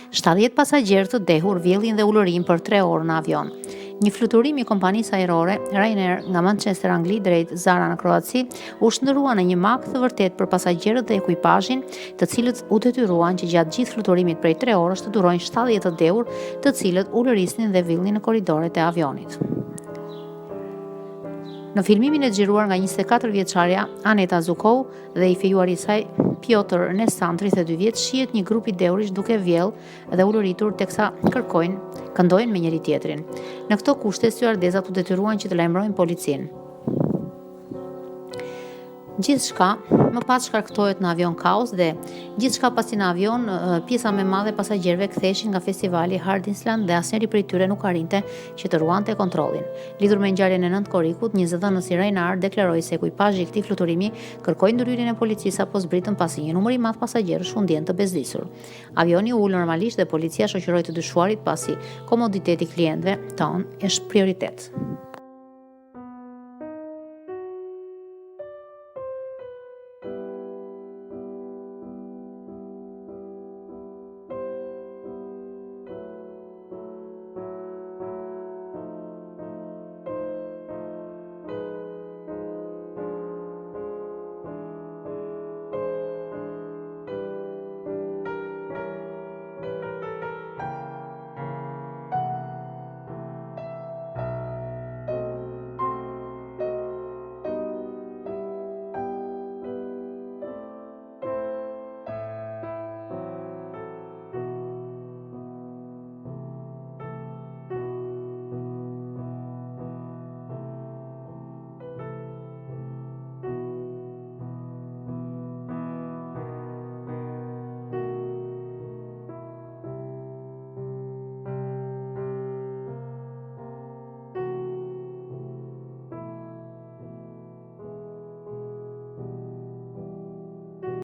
70 pasagjerë të dehur vjellin dhe ulërin për 3 orë në avion. Një fluturim i kompanisë ajrore Ryanair nga Manchester, Angli drejt Zara në Kroaci u shndërrua në një mak të vërtet për pasagjerët dhe ekuipazhin, të cilët u detyruan që gjatë gjithë fluturimit prej 3 orësh të durojnë 70 të dehur, të cilët ulërisnin dhe villnin në korridoret e avionit. Në filmimin e xhiruar nga 24 vjeçarja Aneta Zukov dhe i fejuari i saj Piotr Nesan, 32 vjeç, shihet një grup i dehurish duke vjell dhe ulëritur teksa këndojnë me njëri tjetrin. Në këto kushte, styardezat u detyruan që të lajmërojnë policinë. Gjithçka më pas shkarktohet në avion kaos dhe gjithçka pasi në avion pjesa më e madhe e pasagjerëve ktheheshin nga festivali Hard Island dhe asnjëri prej tyre nuk arrinte që të ruante kontrollin. Lidhur me ngjarjen e 9 korrikut, një zëdhënës i Ryanair deklaroi se ekuipazhi i këtij fluturimi kërkoi ndryrjen e policisë apo zbritën pasi një numër i madh pasagjerësh u ndjen të bezdisur. Avioni u ul normalisht dhe policia shoqëroi të dyshuarit pasi komoditeti klientëve tonë është prioritet.